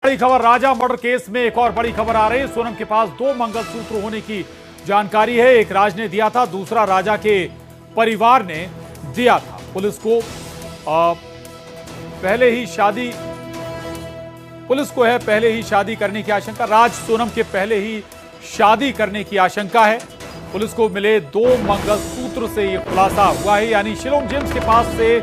बड़ी खबर, राजा murder case में एक और बड़ी खबर आ रही है। सोनम के पास 2 मंगलसूत्र होने की जानकारी है। एक राज ने दिया था, दूसरा राजा के परिवार ने दिया था। पुलिस को पहले ही शादी करने की आशंका। राज सोनम के पहले ही शादी करने की आशंका है। पुलिस को मिले 2 मंगलसूत्र से यह खुलासा हुआ है, यानी शिलोंग जेम्स के पास से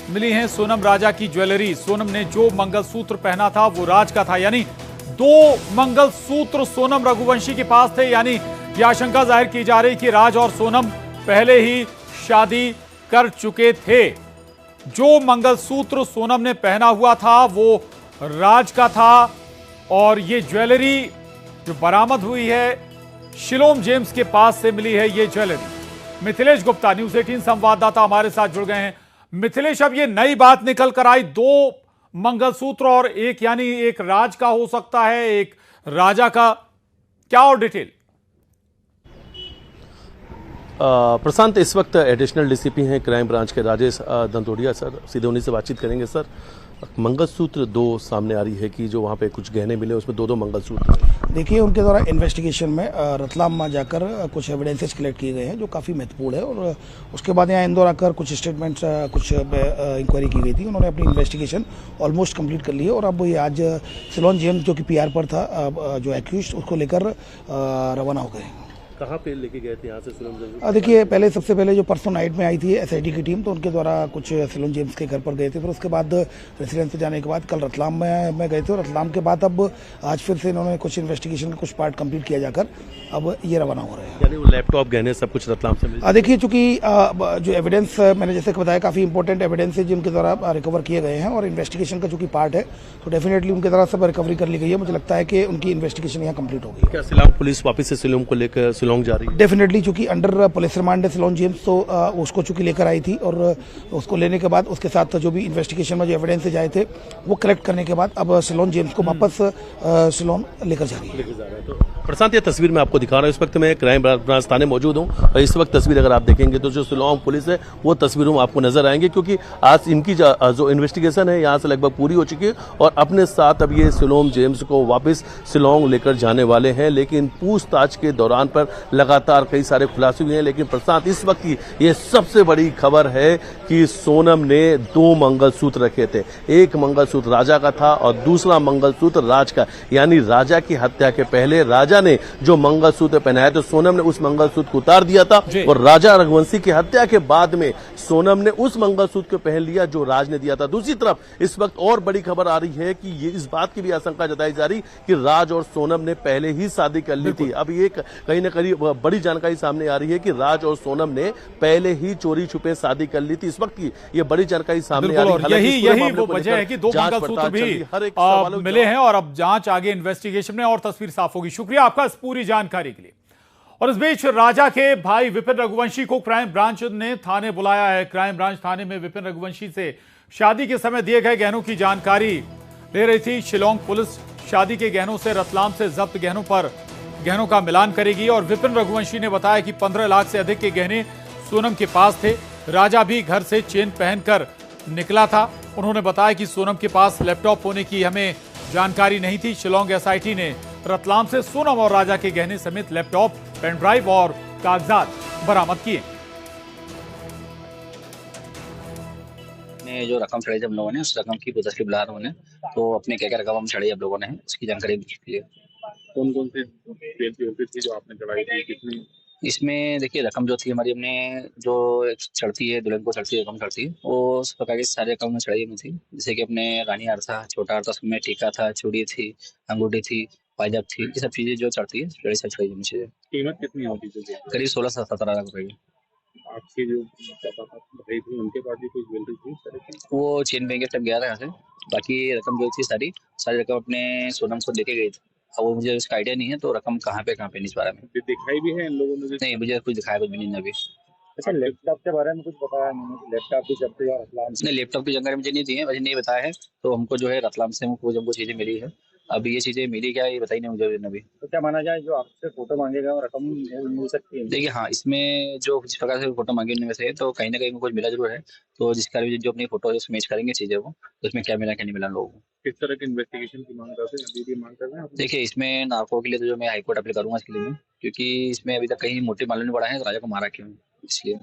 मिली है सोनम राजा की ज्वेलरी। सोनम ने जो मंगलसूत्र पहना था वो राज का था, यानी 2 मंगलसूत्र सोनम रघुवंशी के पास थे। यानी यह आशंका जाहिर की जा रही कि राज और सोनम पहले ही शादी कर चुके थे। जो मंगलसूत्र सोनम ने पहना हुआ था वो राज का था, और ये ज्वेलरी जो बरामद हुई है शिलोंग जेम्स के पास से मिली है। ये ज्वेलरी मिथिलेश गुप्ता, न्यूज़ 18 संवाददाता हमारे साथ जुड़ गए हैं। मिथिलेश, अब ये नई बात निकल कर आई, 2 मंगलसूत्र और एक, यानी एक राज का हो सकता है, एक राजा का, क्या और डिटेल? प्रशांत, इस वक्त एडिशनल डीसीपी हैं क्राइम ब्रांच के राजेश दंतोड़िया सर, सीधे उन्हीं से बातचीत करेंगे। सर, मंगलसूत्र 2 सामने आ रही है कि जो वहाँ पे कुछ गहने मिले उसमें 2 मंगलसूत्र। देखिए, उनके द्वारा इन्वेस्टिगेशन में रतलाम में जाकर कुछ एविडेंसेस कलेक्ट किए गए हैं जो काफ़ी महत्वपूर्ण है, और उसके बाद यहाँ इंदौर आकर कुछ स्टेटमेंट्स, कुछ इंक्वायरी की गई थी। उन्होंने अपनी इन्वेस्टिगेशन ऑलमोस्ट कंप्लीट कर ली है, और अब ये आज शिलोंग जेम्स जो कि पीआर पर था, जो एक्यूज, उसको लेकर रवाना हो गए। कहाँ पे लेके गए थे यहाँ से शिलोंग जेम्स? देखिए, सबसे पहले जो परसों नाइट में आई थी एसआईटी की टीम, तो उनके द्वारा कुछ शिलोंग जेम्स के घर पर गए थे। फिर उसके बाद रेसिडेंस पे जाने के बाद कल रतलाम में गए थे, और रतलाम के बाद अब आज फिर से इन्होंने कुछ इन्वेस्टिगेशन का कुछ पार्ट कंप्लीट किया जाकर अब ये रवाना हो रहे हैं। यानी वो लैपटॉप, गहने सब कुछ रतलाम से मिले? देखिए, चूंकि जो एविडेंस मैंने जैसे बताया, काफ़ी इंपॉर्टेंट एविडेंस है जिनके द्वारा रिकवर किए गए हैं, और इन्वेस्टिगेशन का चूंकि पार्ट है, तो डेफिनेटली उनके द्वारा सब रिकवरी कर ली गई है। मुझे लगता है कि उनकी इन्वेस्टिगेशन यहाँ कंप्लीट हो गई है। क्या शिलोंग पुलिस वापस से शिलोंग को लेकर शिलोंग जा रही है? डेफिनेटली, चूंकि अंडर पुलिस रिमांड है शिलोंग जेम्स, तो उसको चूंकि लेकर आई थी, और उसको लेने के बाद उसके साथ जो भी इन्वेस्टिगेशन में जो एविडेंसेज आए थे वो कलेक्ट करने के बाद अब शिलोंग जेम्स को वापस शिलोंग लेकर जा रही है। प्रशांत, ये तस्वीर मैं आपको दिखा रहा हूँ। इस वक्त मैं क्राइम ब्रांच थाने मौजूद हूँ, और इस वक्त तस्वीर अगर आप देखेंगे तो जो शिलोंग पुलिस है वो तस्वीरों में आपको नजर आएंगे, क्योंकि आज इनकी जो इन्वेस्टिगेशन है यहाँ से लगभग पूरी हो चुकी है, और अपने साथ अब ये शिलोंग जेम्स को वापस शिलोंग लेकर जाने वाले हैं। लेकिन पूछताछ के दौरान पर लगातार कई सारे खुलासे हुए हैं। लेकिन प्रशांत, इस वक्त की ये सबसे बड़ी खबर है कि सोनम ने 2 मंगलसूत्र रखे थे। एक मंगलसूत्र राजा का था और दूसरा मंगलसूत्र राज का, यानी राजा की हत्या के पहले राजा ने जो मंगलसूत्र पहनाया, तो सोनम ने उस मंगलसूत्र को उतार दिया था, और राजा रघुवंशी की हत्या के बाद में सोनम ने उस मंगलसूत्र को पहन लिया जो राज ने दिया था। दूसरी तरफ इस वक्त और बड़ी खबर आ रही है कि ये इस बात की भी आशंका जताई जा रही कि राज और सोनम ने पहले ही शादी कर ली थी। अब ये कहीं ना कहीं बड़ी जानकारी सामने आ रही है कि राज और सोनम ने पहले ही चोरी छुपे शादी कर ली थी। इस वक्त की ये बड़ी जानकारी सामने आ रही है। यही वो वजह है कि 2 मंगलसूत्र भी मिले हैं, और अब जांच आगे इन्वेस्टिगेशन में और तस्वीर साफ होगी। शुक्रिया आपका इस पूरी जानकारी के लिए। और इस बीच राजा के भाई विपिन रघुवंशी को क्राइम ब्रांच ने थाने बुलाया है। क्राइम ब्रांच थाने में विपिन रघुवंशी से शादी के समय दिए गए गहनों की जानकारी ले रही थी। शिलोंग पुलिस शादी के गहनों से रतलाम से जब्त गहनों का मिलान करेगी, और विपिन रघुवंशी ने बताया कि 15 लाख से अधिक के गहने सोनम के पास थे। राजा भी घर से चेन पहनकर निकला था। उन्होंने बताया कि सोनम के पास लैपटॉप होने की हमें जानकारी नहीं थी। शिलोंग एसआईटी ने रतलाम से सोनम और राजा के गहने समेत लैपटॉप, पेन ड्राइव और कागजात बरामद किए। जो रकम चढ़ाई थे हम लोगों ने, उस रकम की पूछताछ की बुला रहे हैं, तो अपने क्या क्या रकम हम चढ़ाई हम लोगों ने, उसकी जानकारी ली। कौन कौन से थी जो आपने चढ़ाई थी, कितनी? इसमें देखिए, रकम जो थी हमारी, हमने जो चढ़ती है दुल्हन को चढ़ती है रकम चढ़ती है, वो उस प्रकार के सारे रकम में चढ़ाई हुई थी। जैसे कि अपने रानी हार था, छोटा हार था, उसमें टीका था, चूड़ी थी, अंगूठी थी, पायजाब थी, ये सब चीजें जो चढ़ती है चढ़ाई हुई चीजें। कीमत कितनी होती थी? करीब 16 से 17 लाख रुपए। आपकी जो भाई थी उनके पास भी कुछ ज्वेलरी थी? वो चेन बैंक तक गया था यहाँ से। बाकी रकम जो थी सारी रकम अपने सोनम को लेके गई थी। अब वो मुझे उसका आइडिया नहीं है, तो रकम कहाँ पे नहीं इस बारे में दिखाई भी है इन लोगों ने? नहीं, मुझे कुछ दिखाया कुछ भी नहीं अभी। अच्छा, लैपटॉप के बारे में कुछ बताया नहीं? लैपटॉप की जब्ती और रतलाम उसने लैपटॉप की जानकारी मुझे नहीं दी है, मुझे नहीं बताया है। तो हमको जो है रतलाम से हमको चीजें मिली है। अब ये चीजें मिली क्या, ये बताई नहीं मुझे अभी। तो क्या माना जाए, जो आपसे फोटो मांगेगा और रकम मिल सकती है? देखिए, हाँ, इसमें जो जिस प्रकार से फोटो मांगी उनमें से, तो कहीं ना कहीं कुछ मिला जरूर है। तो जिस कारण जो अपनी फोटो मैच करेंगे चीजें, वो तो उसमें क्या मिला क्या नहीं मिला लोगों को। किस तरह की इन्वेस्टिगेशन की मांग करते हैं, अभी भी मांग कर रहे हैं आप? देखिए, इसमें नार्को के लिए तो जो मैं हाई कोर्ट अपील करूंगा इसके लिए मैं, क्योंकि इसमें अभी तक कहीं मोटिव मालूम नहीं पड़ा है तो राजा को मारा क्यों, इसलिए